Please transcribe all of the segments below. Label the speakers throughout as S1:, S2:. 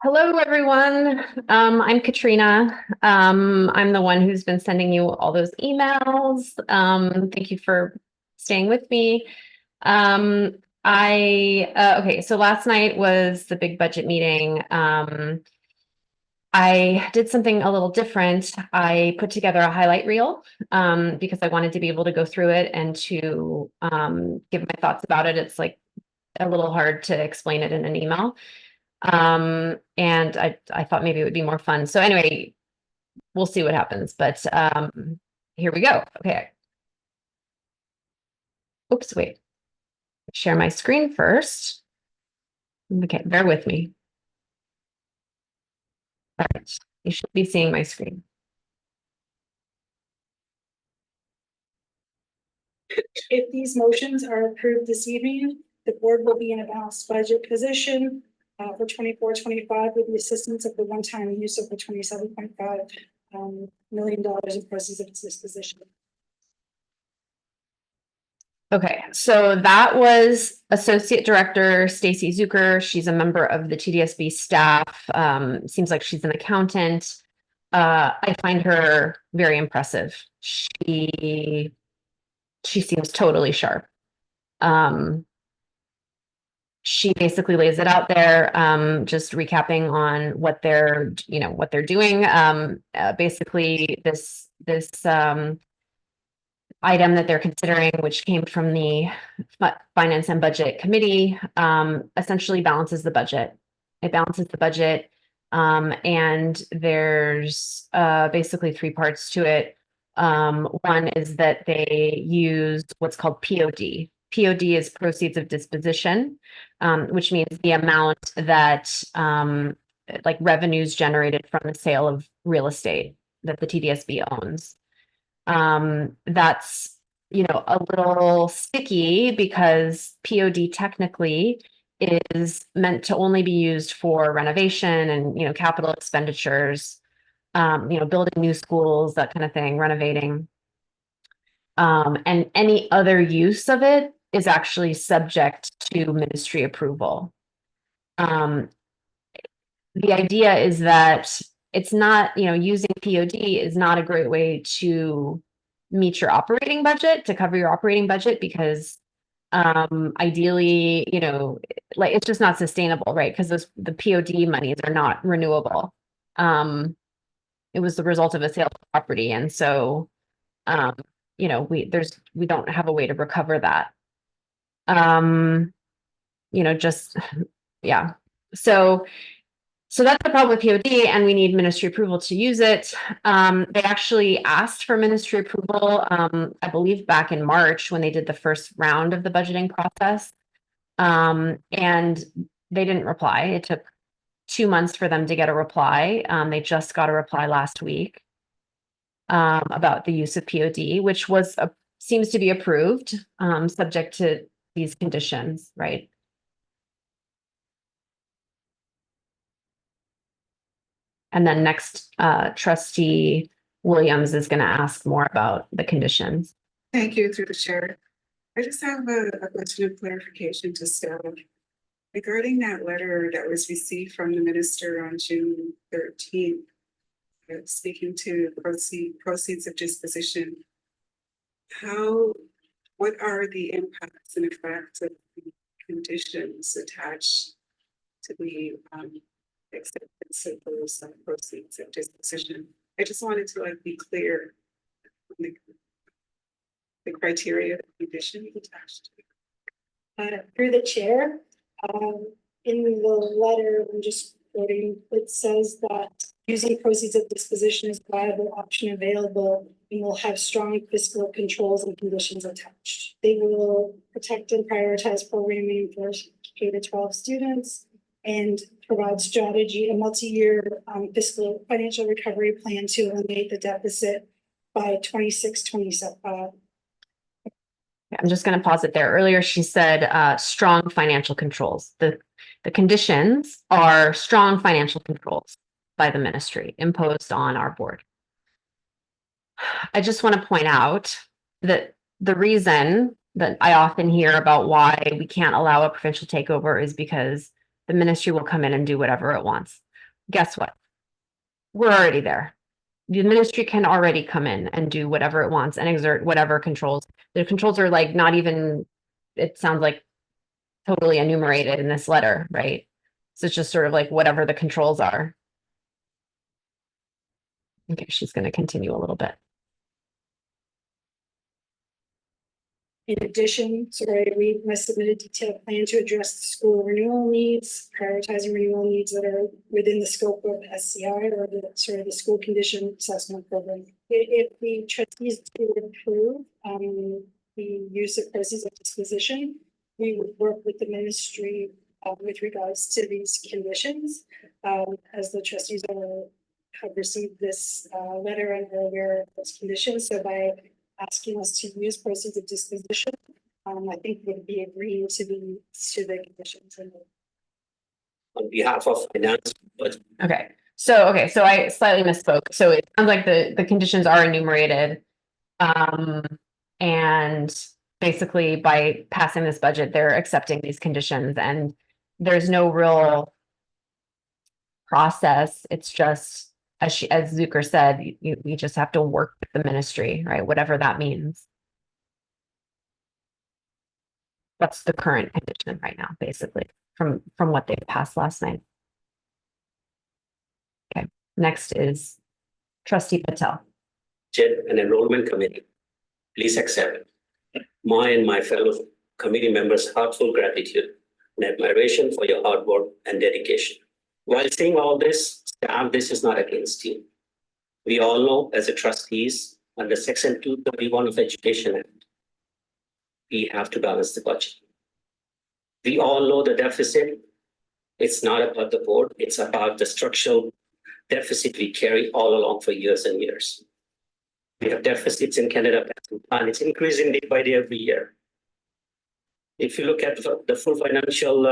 S1: Hello, everyone. I'm Katrina. I'm the one who's been sending you all those emails. Thank you for staying with me. Okay, so last night was the big budget meeting. I did something a little different. I put together a highlight reel because I wanted to be able to go through it and to give my thoughts about it. It's like a little hard to explain it in an email. And I thought maybe it would be more fun. So anyway, we'll see what happens, but here we go. Okay. Oops, wait. Share my screen first. Okay, bear with me. All right, you should be seeing my screen.
S2: If these motions are approved this evening, the board will be in a balanced budget position for 24-25 with the assistance of the one-time use of the $27.5 million in proceeds of its disposition.
S1: Okay, so that was Associate Director Stacy Zucker. She's a member of the TDSB staff. Seems like she's an accountant. I find her very impressive. She seems totally sharp. She basically lays it out there, just recapping on what they're doing. Basically, this item that they're considering, which came from the Finance and Budget Committee, essentially balances the budget. It balances the budget, and there's basically three parts to it. One is that they use what's called POD. POD is proceeds of disposition, which means the amount that like revenues generated from the sale of real estate that the TDSB owns. That's, a little sticky because POD technically is meant to only be used for renovation and, capital expenditures, building new schools, that kind of thing, renovating. And any other use of it is actually subject to ministry approval. The idea is that it's not, using POD is not a great way to meet your operating budget, to cover your operating budget, because ideally, like it's just not sustainable, right? Because the POD monies are not renewable. It was the result of a sale of property, and so we don't have a way to recover that. Just yeah. So that's the problem with POD, and we need ministry approval to use it. They actually asked for ministry approval, I believe back in March when they did the first round of the budgeting process. And they didn't reply. It took 2 months for them to get a reply. They just got a reply last week about the use of POD, which seems to be approved, subject to these conditions, right? And then next, Trustee Williams is going to ask more about the conditions.
S3: Thank you, through the chair. I just have a question of clarification to staff regarding that letter that was received from the minister on June 13th, speaking to proceeds of disposition. What are the impacts and effects of the conditions attached to the acceptance of those proceeds of disposition? I just wanted to be clear on the criteria, the conditions attached to it.
S2: Through the chair, in the letter, I'm just quoting, it says that using proceeds of disposition is a viable option available and will have strong fiscal controls and conditions attached. They will protect and prioritize programming for K-12 students and provide a multi-year fiscal financial recovery plan to eliminate the deficit by 26-27.
S1: I'm just going to pause it there. Earlier, she said strong financial controls. The conditions are strong financial controls by the ministry imposed on our board. I just want to point out that the reason that I often hear about why we can't allow a provincial takeover is because the ministry will come in and do whatever it wants. guess what? We're already there. The ministry can already come in and do whatever it wants and exert whatever controls. The controls are like not even, it sounds like totally enumerated in this letter, right? So it's just sort of like whatever the controls are. Okay, she's going to continue a little bit.
S2: In addition, we must submit a detailed plan to address the school renewal needs, prioritizing renewal needs that are within the scope of SCI or the school condition assessment program. If the trustees do approve the use of proceeds of disposition, we would work with the ministry with regards to these conditions. As the trustees have received this letter and are aware of those conditions, so by asking us to use proceeds of disposition, I think would be agreeing to the conditions.
S4: On behalf of finance, but
S1: Okay, so I slightly misspoke. So it sounds like the conditions are enumerated. And basically by passing this budget, they're accepting these conditions and there's no real process. It's just, as Zucker said, you just have to work with the ministry, right? Whatever that means. That's the current condition right now, basically, from what they passed last night. Okay, next is Trustee Patel.
S4: Chair and Enrollment Committee, please accept my and my fellow committee members' heartfelt gratitude and admiration for your hard work and dedication. While saying all this, staff, this is not against you. We all know as a trustees under Section 231 of Education Act, we have to balance the budget. We all know the deficit. It's not about the board. It's about the structural deficit we carry all along for years and years. We have deficits in Canada, and it's increasing day by day every year. If you look at the full financial,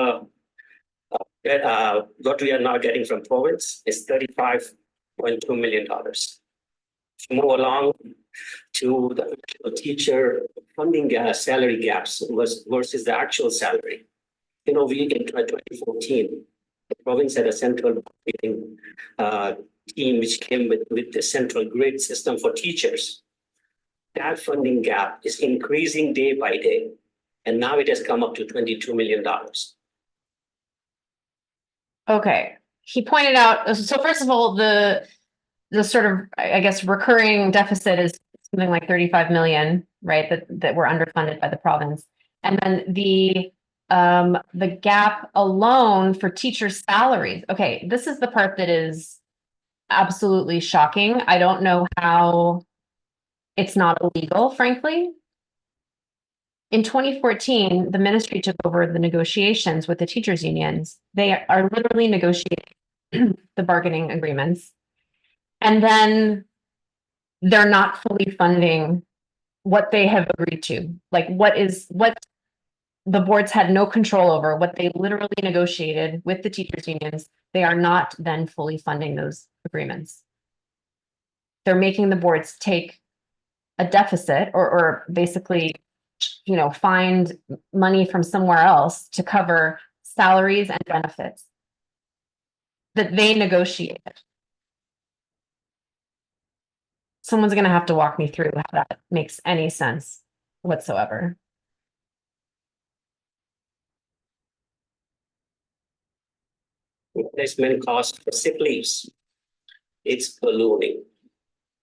S4: what we are now getting from province is $35.2 million. If you move along to the teacher funding salary gaps versus the actual salary. We in 2014, the province had a central team which came with the central grade system for teachers. That funding gap is increasing day by day, and now it has come up to $22 million.
S1: Okay, he pointed out, so first of all, the sort of, I guess, recurring deficit is something like 35 million, right? That were underfunded by the province. And then the gap alone for teacher salaries. Okay, this is the part that is absolutely shocking. I don't know how it's not illegal, frankly. In 2014, the ministry took over the negotiations with the teachers' unions. They are literally negotiating the bargaining agreements. And then they're not fully funding what they have agreed to. Like what the boards had no control over, what they literally negotiated with the teachers' unions. They are not then fully funding those agreements. They're making the boards take a deficit or basically, find money from somewhere else to cover salaries and benefits that they negotiated. Someone's going to have to walk me through how that makes any sense whatsoever.
S4: Replacement cost for sick leaves, it's ballooning.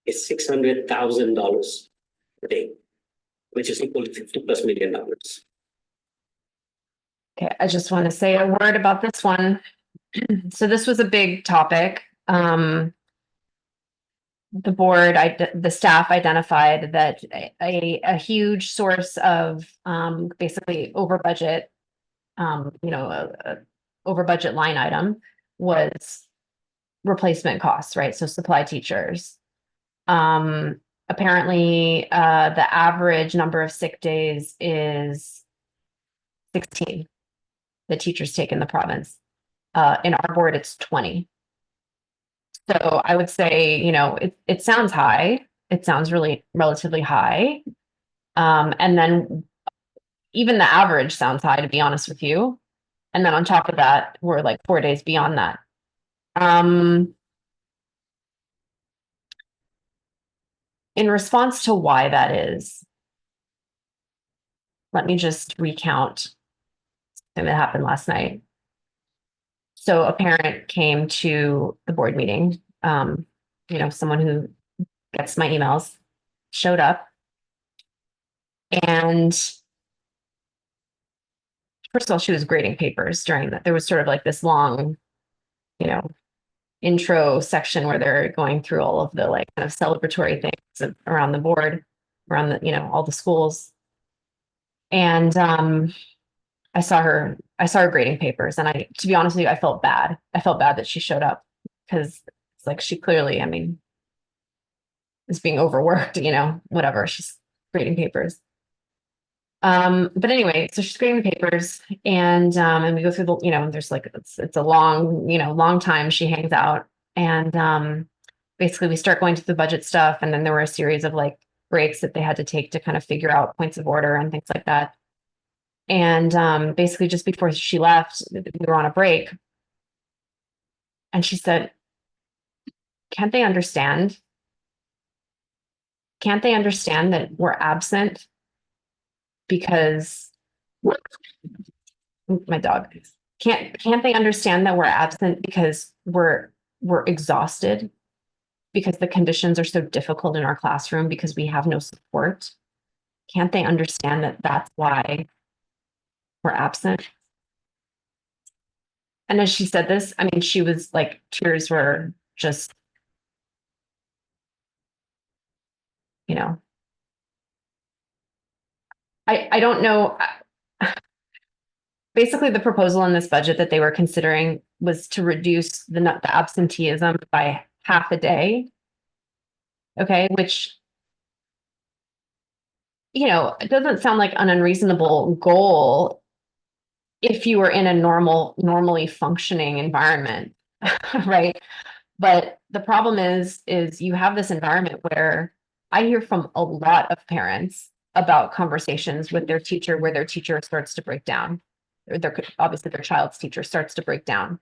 S4: It's $600,000 a day, which is equal to $50+ million.
S1: Okay, I just want to say a word about this one. So this was a big topic. The board, the staff identified that a huge source of basically over budget, over budget line item was replacement costs, right? So supply teachers. Apparently, the average number of sick days is 16 that teachers take in the province. In our board, it's 20. So I would say, it sounds high. It sounds really relatively high. And then even the average sounds high, to be honest with you. And then on top of that, we're like 4 days beyond that. In response to why that is, let me just recount something that happened last night. So a parent came to the board meeting, someone who gets my emails, showed up. And first of all, she was grading papers during that. There was sort of like this long, intro section where they're going through all of the like kind of celebratory things around the board, around the, all the schools. And I saw her grading papers, and to be honest with you, I felt bad. I felt bad that she showed up because it's like she clearly, is being overworked, whatever. She's grading papers. But anyway, so she's grading the papers, and we go through the, there's like it's a long, long time she hangs out, and basically we start going through the budget stuff, and then there were a series of like breaks that they had to take to kind of figure out points of order and things like that. And basically just before she left, we were on a break, and she said, "Can't they understand? Can't they understand that we're absent because my dog can't they understand that we're absent because we're exhausted, because the conditions are so difficult in our classroom, because we have no support? Can't they understand that that's why we're absent?" And as she said this, she was like, tears were just, I don't know. Basically, the proposal in this budget that they were considering was to reduce the absenteeism by half a day. Okay, which, it doesn't sound like an unreasonable goal if you were in a normally functioning environment, right? But the problem is you have this environment where I hear from a lot of parents about conversations with their teacher where their teacher starts to break down. Obviously their child's teacher starts to break down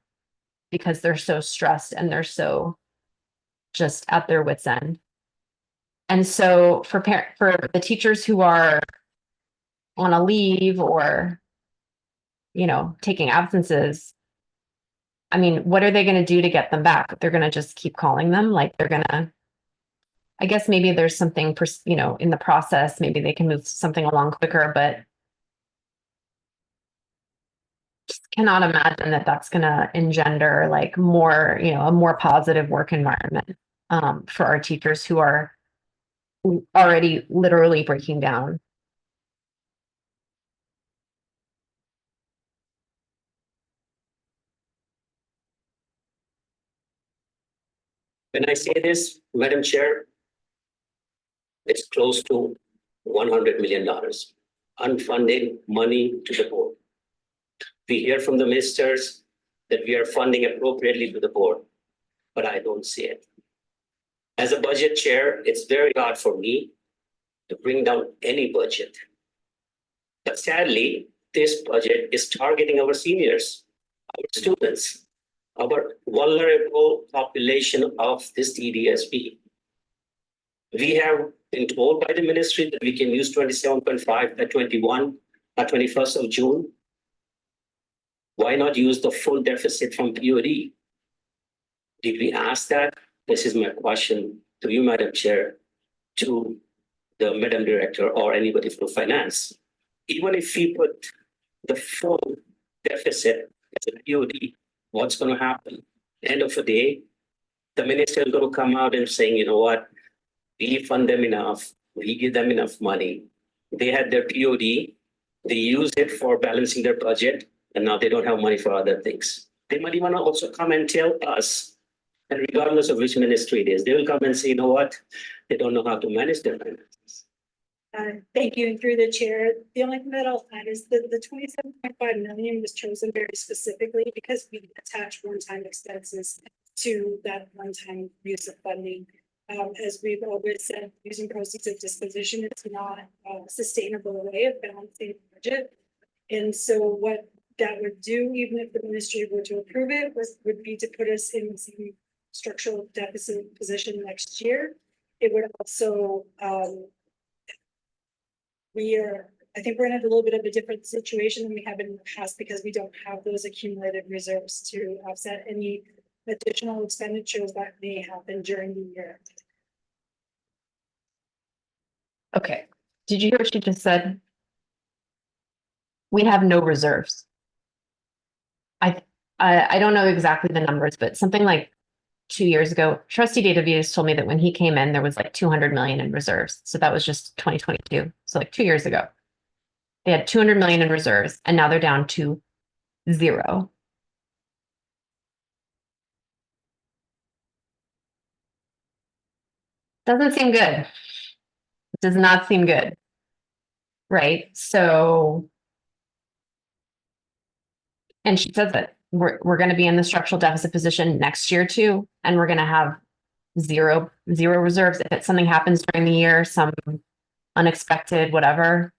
S1: because they're so stressed and they're so just at their wits' end. And so for the teachers who are on a leave or, taking absences, what are they going to do to get them back? They're going to just keep calling them, like they're going to, I guess maybe there's something, in the process, maybe they can move something along quicker, but just cannot imagine that that's going to engender like more, a more positive work environment for our teachers who are already literally breaking down.
S4: When I say this, Madam Chair, it's close to $100 million unfunded money to the board. We hear from the ministers that we are funding appropriately to the board, but I don't see it. As a budget chair, it's very hard for me to bring down any budget. But sadly, this budget is targeting our seniors, our students, our vulnerable population of this TDSB. We have been told by the ministry that we can use 27.5 at 21st of June. Why not use the full deficit from POD? Did we ask that? This is my question to you, Madam Chair, to the Madam Director or anybody from finance. Even if we put the full deficit as a POD, what's going to happen? End of the day, the minister is going to come out and saying, you know what, we fund them enough, we give them enough money. They had their POD, they used it for balancing their budget, and now they don't have money for other things. They might even also come and tell us, and regardless of which ministry it is, they will come and say, you know what, they don't know how to manage their finances.
S2: Thank you. And through the chair, the only thing that I'll add is that the 27.5 million was chosen very specifically because we attach one-time expenses to that one-time use of funding. As we've always said, using proceeds of disposition is not a sustainable way of balancing the budget. And so what that would do, even if the ministry were to approve it, would be to put us in some structural deficit position next year. It would also, I think we're in a little bit of a different situation than we have in the past because we don't have those accumulated reserves to offset any additional expenditures that may happen during the year.
S1: Okay, did you hear what she just said? We have no reserves. I don't know exactly the numbers, but something like 2 years ago, Trustee De Dovitiis told me that when he came in, there was like 200 million in reserves. So that was just 2022. So like 2 years ago, they had 200 million in reserves and now they're down to 0. Doesn't seem good. Does not seem good. Right? So, and she says that we're going to be in the structural deficit position next year too, and we're going to have zero reserves. If something happens during the year, some unexpected, whatever,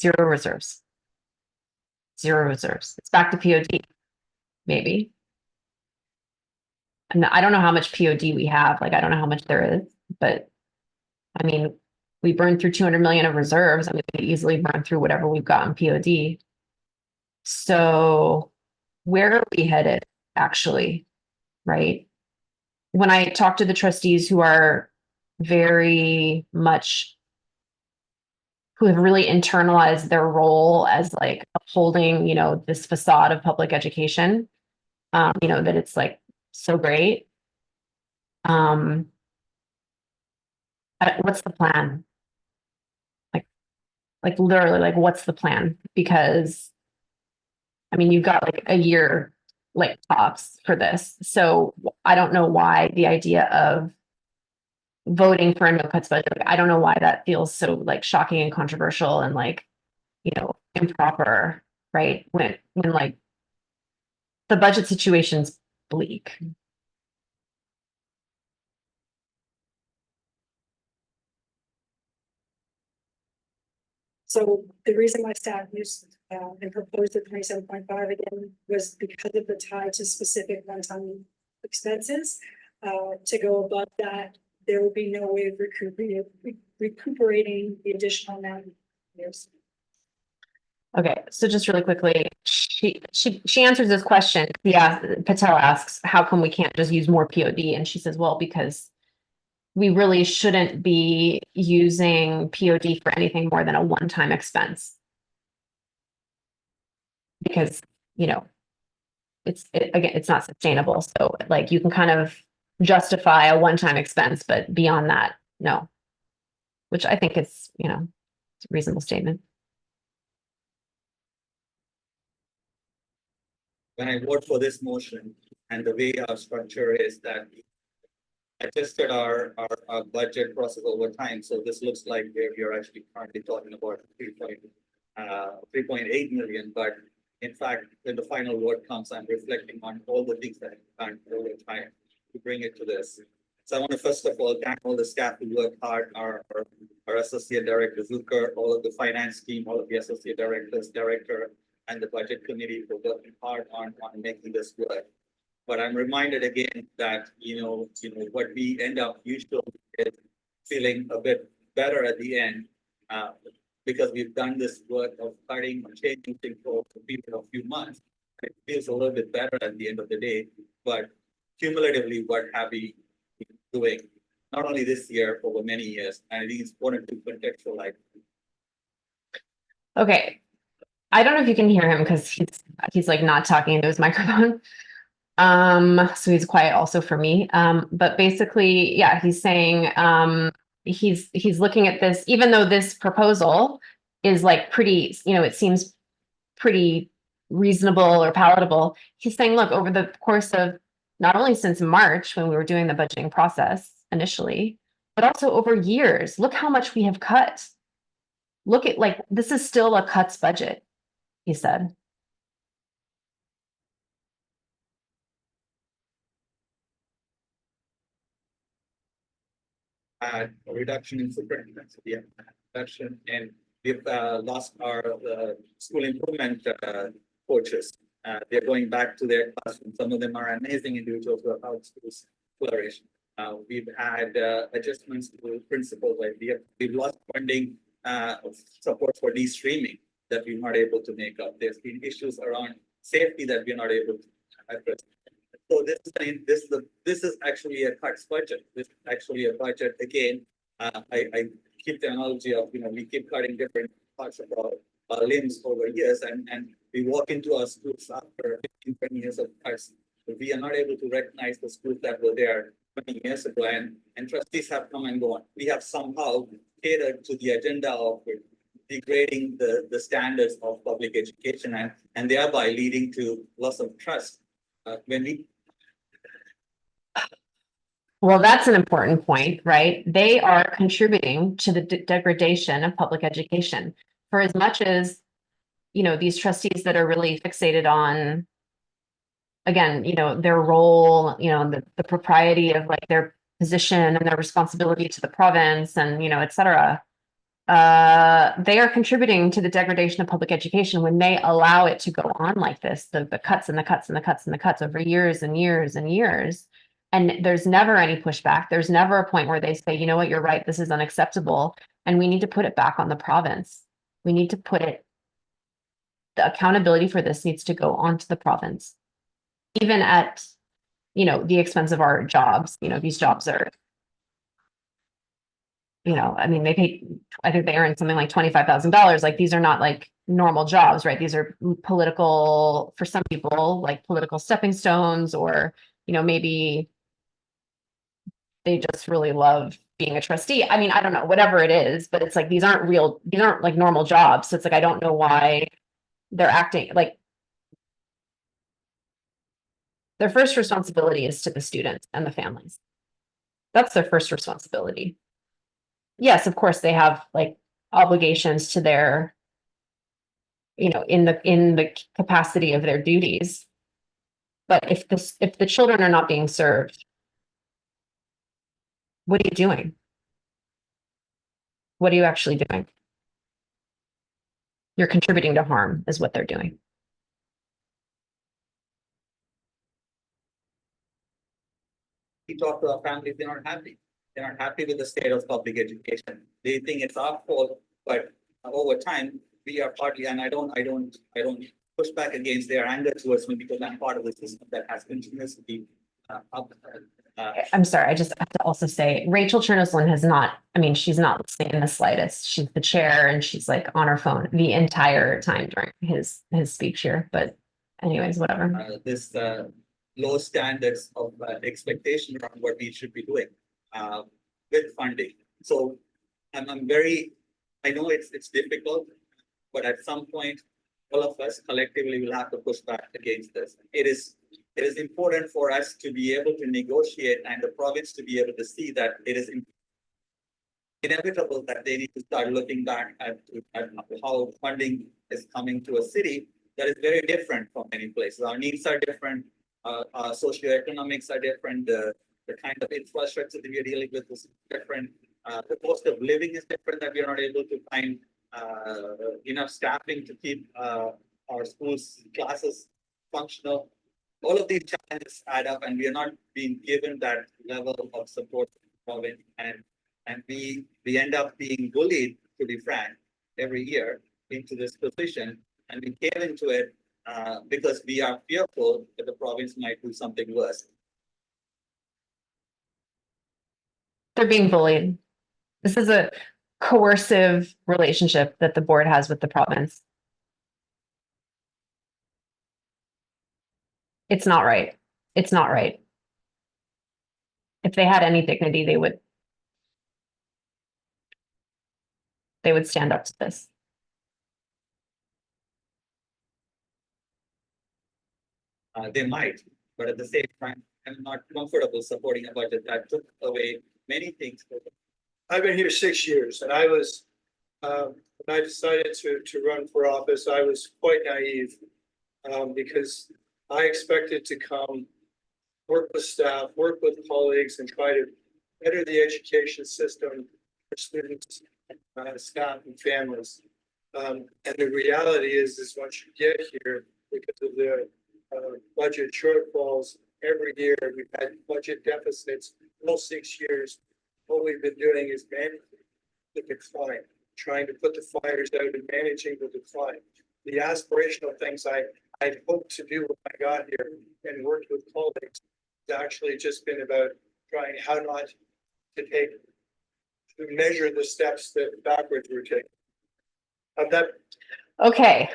S1: zero reserves. Zero reserves. It's back to POD, maybe. And I don't know how much POD we have. Like, I don't know how much there is, but I mean, we burned through 200 million of reserves. I mean, we could easily burn through whatever we've got in POD. So where are we headed, actually, right? When I talk to the trustees who are very much, who have really internalized their role as like upholding, this facade of public education, that it's like so great. What's the plan? Like literally, like what's the plan? Because I mean, you've got like a year, like tops for this. So I don't know why the idea of voting for a no cuts budget, like, I don't know why that feels so like shocking and controversial and like, improper, right? When like the budget situation's bleak.
S2: So the reason why staff used and proposed the 27.5 again was because of the tie to specific one-time expenses. To go above that, there will be no way of recuperating the additional amount of years.
S1: Okay, so just really quickly, she answers this question. Yeah, Patel asks, how come we can't just use more POD? And she says, well, because we really shouldn't be using POD for anything more than a one-time expense. Because, again, it's not sustainable. So like you can kind of justify a one-time expense, but beyond that, no. Which I think is, it's a reasonable statement.
S5: When I vote for this motion and the way our structure is that I tested our budget process over time. So this looks like we're actually currently talking about 3.8 million. But in fact, when the final vote comes, I'm reflecting on all the things that I've done over time to bring it to this. So I want to first of all thank all the staff who worked hard, our associate director Zucker, all of the finance team, all of the associate directors, director, and the budget committee for working hard on making this work. But I'm reminded again that, what we end up usually is feeling a bit better at the end because we've done this work of cutting and changing things for a period of a few months. It feels a little bit better at the end of the day, but cumulatively, what have we been doing? Not only this year, over many years, and I think it's important to contextualize.
S1: Okay. I don't know if you can hear him because he's like not talking into his microphone. So he's quiet also for me. But basically, yeah, he's saying he's looking at this, even though this proposal is like pretty, it seems pretty reasonable or palatable. He's saying, look, over the course of not only since March when we were doing the budgeting process initially, but also over years, look how much we have cut. Look at like this is still a cuts budget, he said.
S5: A reduction in superintendents, reduction, and we've lost our school improvement coaches. They're going back to their classroom. Some of them are amazing individuals who have helped schools flourish. We've had adjustments to principals, like we've lost funding support for de-streaming that we're not able to make up. There's been issues around safety that we're not able to address. So this is actually a cuts budget. This is actually a budget again. I keep the analogy of, we keep cutting different parts of our limbs over years, and we walk into our schools after 15, 20 years of cuts. We are not able to recognize the schools that were there 20 years ago, and trustees have come and gone. We have somehow catered to the agenda of degrading the standards of public education and thereby leading to loss of trust.
S1: Well, that's an important point, right? They are contributing to the degradation of public education. For as much as, these trustees that are really fixated on, again, their role, the propriety of like their position and their responsibility to the province and, et cetera, they are contributing to the degradation of public education when they allow it to go on like this, the cuts and the cuts and the cuts and the cuts over years and years and years. And there's never any pushback. There's never a point where they say, you know what, you're right, this is unacceptable. And we need to put it back on the province. We need to put it, the accountability for this needs to go onto the province. Even at, the expense of our jobs, these jobs are, they pay, I think they earn something like $25,000. Like these are not like normal jobs, right? These are political, for some people, like political stepping stones, or, maybe they just really love being a trustee. I mean, I don't know, whatever it is, but it's like, these aren't like normal jobs. So it's like, I don't know why they're acting like their first responsibility is to the students and the families. That's their first responsibility. Yes, of course, they have like obligations to their, in the capacity of their duties. But if the children are not being served, what are you doing? What are you actually doing? You're contributing to harm is what they're doing.
S5: We talk to our families, they're not happy. They're not happy with the state of public education. They think it's our fault, but over time, we are partly, and I don't push back against their anger towards me because I'm part of the system that has continuously
S1: I'm sorry, I just have to also say, Rachel Chernoslin has not, she's not listening in the slightest. She's the chair and she's like on her phone the entire time during his speech here, but anyways, whatever.
S5: This low standards of expectation around what we should be doing with funding. So I know it's difficult, but at some point, all of us collectively will have to push back against this. It is important for us to be able to negotiate and the province to be able to see that it is inevitable that they need to start looking back at how funding is coming to a city that is very different from many places. Our needs are different, our socioeconomics are different, the kind of infrastructure that we are dealing with is different, the cost of living is different, that we are not able to find enough staffing to keep our schools, classes functional. All of these challenges add up, and we are not being given that level of support from it, and we end up being bullied, to be frank, every year into this position, and we came into it because we are fearful that the province might do something worse.
S1: They're being bullied. This is a coercive relationship that the board has with the province. It's not right. It's not right. If they had any dignity, they would stand up to this.
S5: They might, but at the same time, I'm not comfortable supporting a budget that took away many things.
S6: I've been here 6 years, and I was, when I decided to run for office, I was quite naive because I expected to come, work with staff, work with colleagues, and try to better the education system for students, staff, and families. And the reality is once you get here, because of the budget shortfalls. Every year, we've had budget deficits, all 6 years. What we've been doing is managing the decline, trying to put the fires out and managing the decline. The aspirational things I'd hoped to do when I got here and worked with colleagues, it's actually just been about trying how not to measure the steps that backwards we're taking. That
S1: Okay.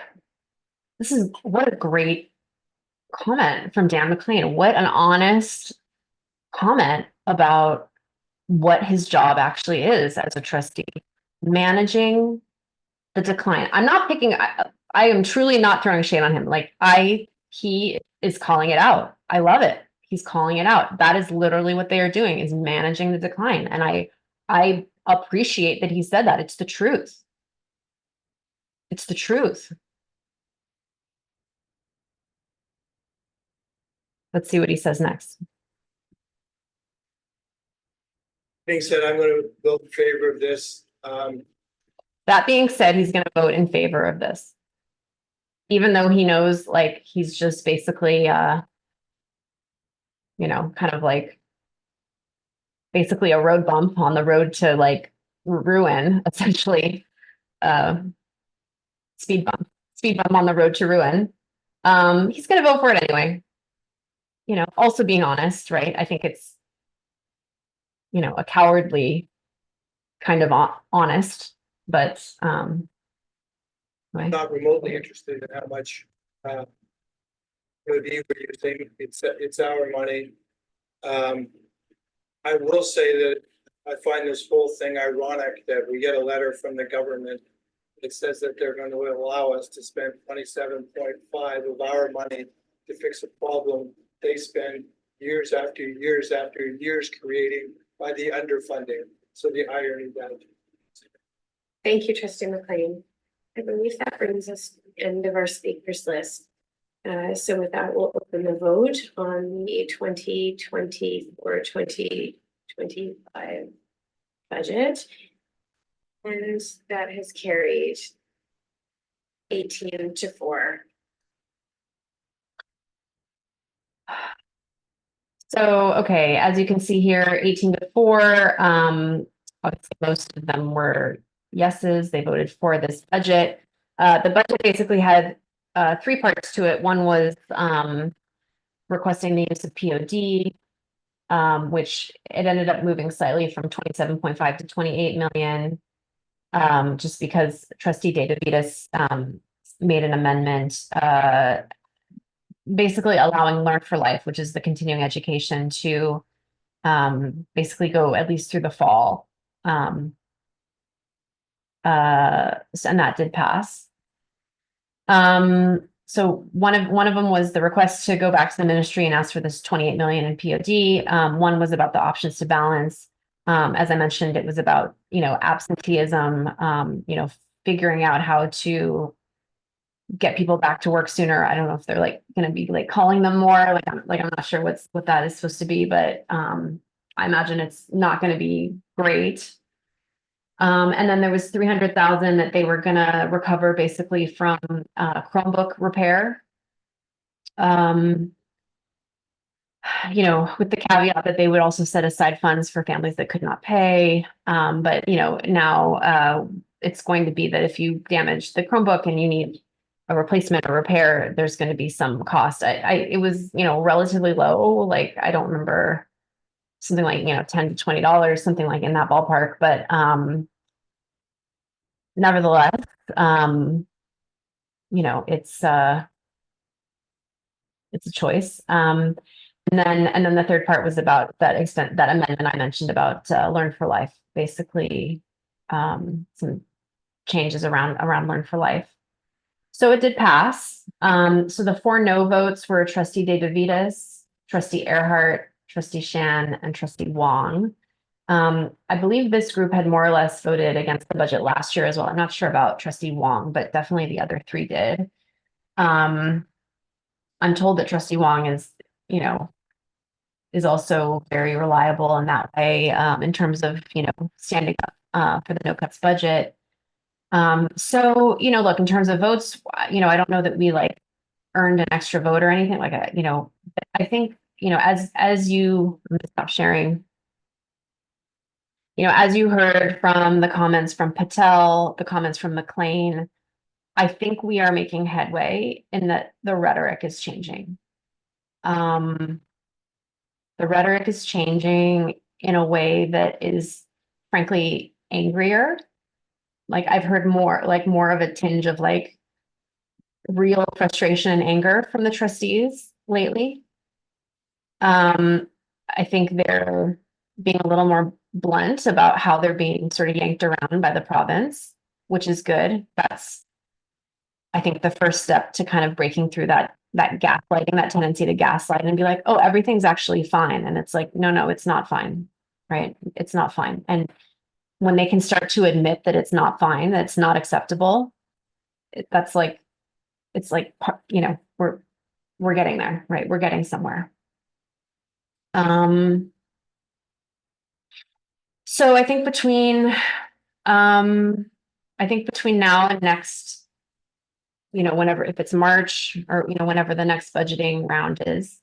S1: What a great comment from Dan McLean. What an honest comment about what his job actually is as a trustee, managing the decline. I'm not picking, I am truly not throwing shade on him. Like he is calling it out. I love it. He's calling it out. That is literally what they are doing, is managing the decline. And I appreciate that he said that. It's the truth. It's the truth. Let's see what he says next.
S6: being said, I'm going to vote in favor of this.
S1: That being said, he's going to vote in favor of this. Even though he knows, like, he's just basically, kind of like basically a road bump on the road to like ruin, essentially. Speed bump on the road to ruin. He's going to vote for it anyway. Also being honest, right? I think it's, a cowardly kind of honest, but
S6: I'm not remotely interested in how much POD we're using. It's our money. I will say that I find this whole thing ironic that we get a letter from the government that says that they're going to allow us to spend 27.5 of our money to fix a problem they spend years after years after years creating by the underfunding. So the irony that.
S7: Thank you, Trustee McLean. I believe that brings us to the end of our speakers list. So with that, we'll open the vote on the 2024-2025 budget. And that has carried 18-4.
S1: So, okay, as you can see here, 18-4, obviously most of them were yeses. They voted for this budget. The budget basically had 3 parts to it. One was requesting the use of POD, which it ended up moving slightly from 27.5 to 28 million, just because Trustee De Dovitiis made an amendment basically allowing Learn for Life, which is the continuing education, to basically go at least through the fall. And that did pass. So one of them was the request to go back to the ministry and ask for this 28 million in POD. One was about the options to balance. As I mentioned, it was about, absenteeism, figuring out how to get people back to work sooner. I don't know if they're going to be calling them more. I'm not sure what that is supposed to be, but I imagine it's not going to be great. And then there was 300,000 that they were going to recover basically from Chromebook repair. With the caveat that they would also set aside funds for families that could not pay. But now it's going to be that if you damage the Chromebook and you need a replacement or repair, there's going to be some cost. It was, relatively low. I don't remember, something like, $10 to $20, something like in that ballpark. But nevertheless, it's a choice. And then the third part was about that amendment I mentioned about Learn for Life, basically some changes around Learn for Life. So it did pass. So the 4 no votes were Trustee De Dovitiis, Trustee Erhardt, Trustee Shan, and Trustee Wong. I believe this group had more or less voted against the budget last year as well. I'm not sure about Trustee Wong, but definitely the other 3 did. I'm told that Trustee Wong is also very reliable in that way, in terms of, standing up for the no cuts budget. So, look, in terms of votes, I don't know that we earned an extra vote or anything like that, you know, I think, you know, as you, I'm gonna stop sharing. You know, as you heard from the comments from Patel, the comments from McLean, I think we are making headway in that the rhetoric is changing. The rhetoric is changing in a way that is frankly angrier. Like I've heard more of a tinge of like real frustration and anger from the trustees lately. I think they're being a little more blunt about how they're being sort of yanked around by the province, which is good. That's, I think, the first step to kind of breaking through that gaslighting, that tendency to gaslight and be like, oh, everything's actually fine. And it's like, no, it's not fine, right? It's not fine. And when they can start to admit that it's not fine, that it's not acceptable, that's like, it's like, you know, we're getting there, right? We're getting somewhere. So I think between now and next, you know, whenever, if it's March or, you know, whenever the next budgeting round is,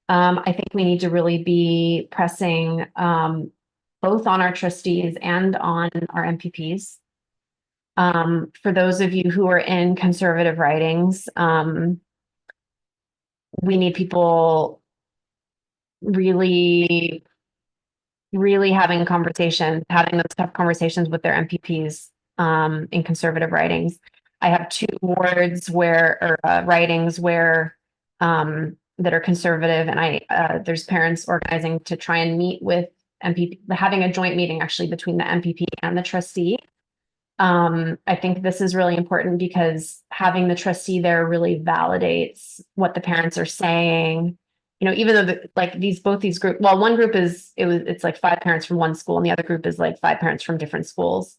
S1: I think we need to really be pressing both on our trustees and on our MPPs. For those of you who are in conservative ridings, we need people really having those tough conversations with their MPPs in conservative ridings. I have 2 wards where, or ridings where that are conservative, and there's parents organizing to try and meet with MPP, having a joint meeting actually between the MPP and the trustee. I think this is really important because having the trustee there really validates what the parents are saying. You know, even though both these group, well, one group it's like 5 parents from one school and the other group is like 5 parents from different schools.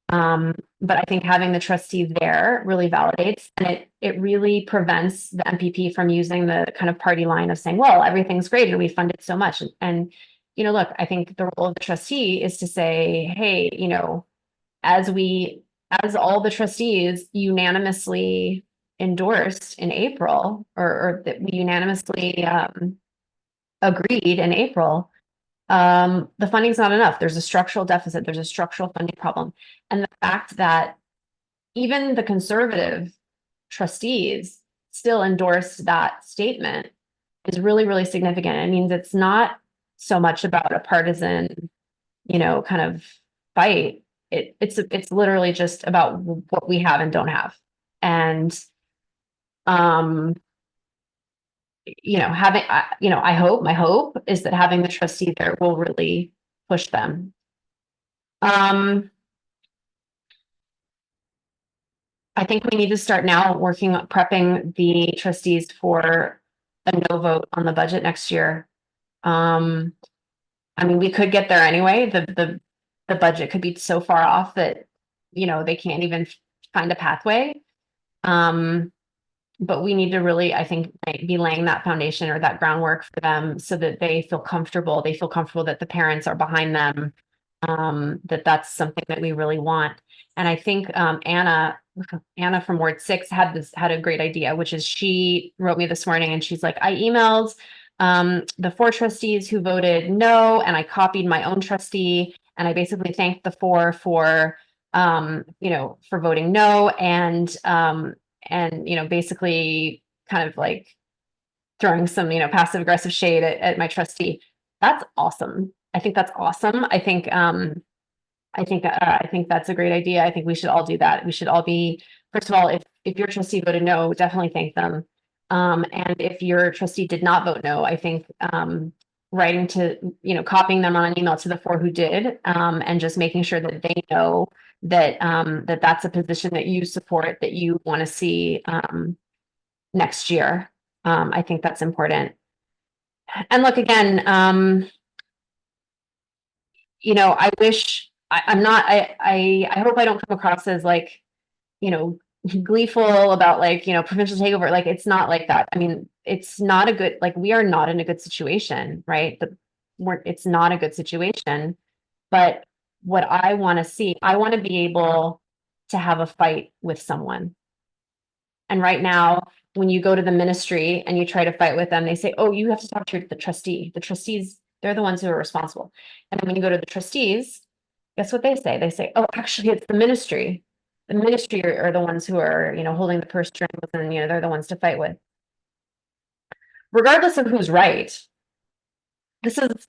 S1: But I think having the trustee there really validates, and it really prevents the MPP from using the kind of party line of saying, well, everything's great and we funded so much. And, you know, look, I think the role of the trustee is to say, hey, you know, as all the trustees unanimously endorsed in April, or that we unanimously agreed in April, the funding's not enough. There's a structural deficit. There's a structural funding problem. And the fact that even the conservative trustees still endorsed that statement is really, really significant. It means it's not so much about a partisan, you know, kind of fight. It's literally just about what we have and don't have. And, you know, my hope is that having the trustee there will really push them. I think we need to start now prepping the trustees for a no vote on the budget next year. I mean, we could get there anyway. The budget could be so far off that, you know, they can't even find a pathway. But we need to really, I think, be laying that foundation or that groundwork for them so that they feel comfortable. They feel comfortable that the parents are behind them, that that's something that we really want. And I think Anna from Ward 6 had a great idea, which is she wrote me this morning and she's like, I emailed the 4 trustees who voted no, and I copied my own trustee, and I basically thanked the 4 for you know, for voting no, and you know, basically kind of like throwing some, you know, passive aggressive shade at my trustee. That's awesome. I think that's awesome. I think that's a great idea. I think we should all do that. We should all be, first of all, if your trustee voted no, definitely thank them. And if your trustee did not vote no, I think writing to, you know, copying them on an email to the 4 who did, and just making sure that they know that that's a position that you support, that you want to see next year. I think that's important. And look, again, you know, I wish I hope I don't come across as like, you know, gleeful about like, you know, provincial takeover. Like, it's not like that. I mean, it's not a good, like, we are not in a good situation, right? It's not a good situation. But what I want to see, I want to be able to have a fight with someone. And right now, when you go to the ministry and you try to fight with them, they say, oh, you have to talk to the trustee. The trustees, they're the ones who are responsible. And then when you go to the trustees, guess what they say? They say, oh, actually, it's the ministry. The ministry are the ones who are, holding the purse strings, and, they're the ones to fight with. Regardless of who's right,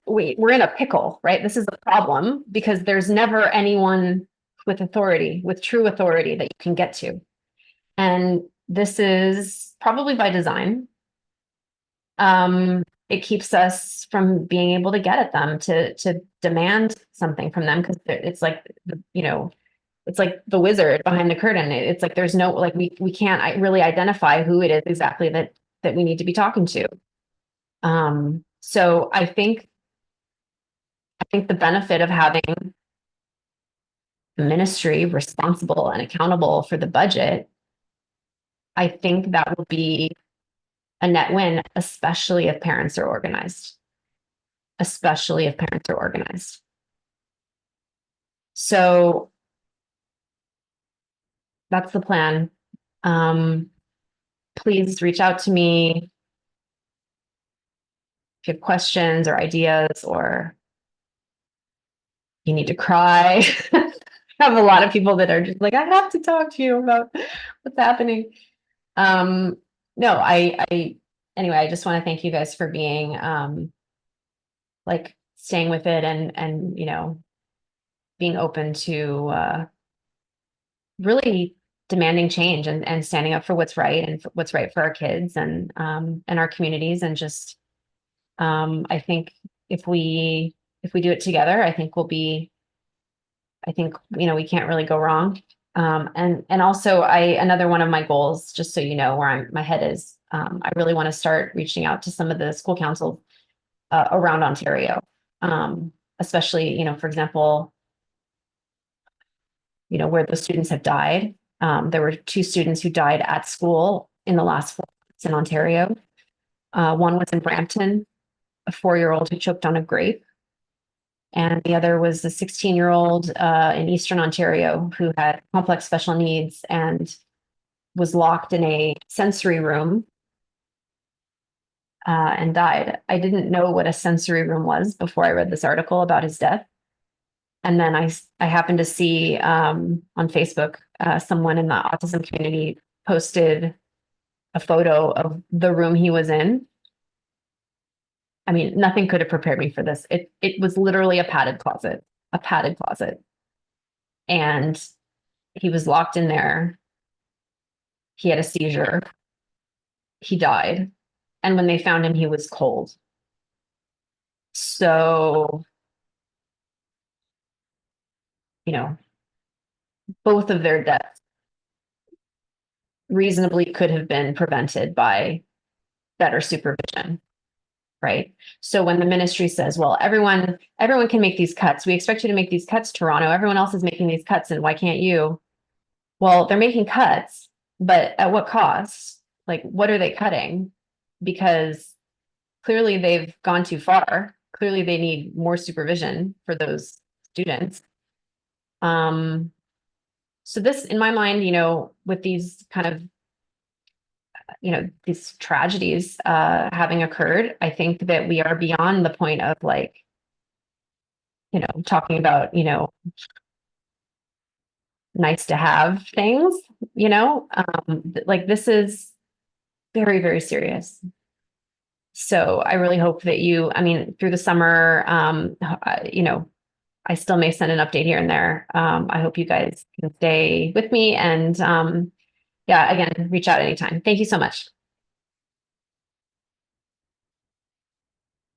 S1: we're in a pickle, right? This is a problem because there's never anyone with authority, with true authority that you can get to. And this is probably by design. It keeps us from being able to get at them, to demand something from them, because it's like, it's like the wizard behind the curtain. It's like there's no, like we can't really identify who it is exactly that we need to be talking to. So I think the benefit of having the ministry responsible and accountable for the budget, I think that will be a net win, especially if parents are organized. So that's the plan. Please reach out to me if you have questions or ideas, or you need to cry. I have a lot of people that are just like, I have to talk to you about what's happening. No, anyway, I just want to thank you guys for being, like staying with it and, being open to, really demanding change and standing up for what's right and what's right for our kids and our communities. And just, I think if we do it together, I think we can't really go wrong. And also another one of my goals, just so you know where my head is, I really want to start reaching out to some of the school councils around Ontario, especially, for example, where the students have died. There were 2 students who died at school in the last 4 months in Ontario. One was in Brampton, a 4-year-old who choked on a grape. And the other was a 16-year-old in Eastern Ontario who had complex special needs and was locked in a sensory room and died. I didn't know what a sensory room was before I read this article about his death. And then I happened to see on Facebook, someone in the autism community posted a photo of the room he was in. I mean, nothing could have prepared me for this. It was literally a padded closet. And he was locked in there. He had a seizure. He died. And when they found him, he was cold. So, both of their deaths reasonably could have been prevented by better supervision. Right. So when the ministry says, well, everyone can make these cuts. We expect you to make these cuts, Toronto. Everyone else is making these cuts, and why can't you? Well, they're making cuts, but at what cost? Like, what are they cutting? Because clearly they've gone too far. Clearly they need more supervision for those students. So this, in my mind, with these kind of, these tragedies having occurred, I think that we are beyond the point of like, talking about, nice to have things, like this is very, very serious. So I really hope that through the summer, I still may send an update here and there. I hope you guys can stay with me and, yeah, again, reach out anytime. Thank you so much.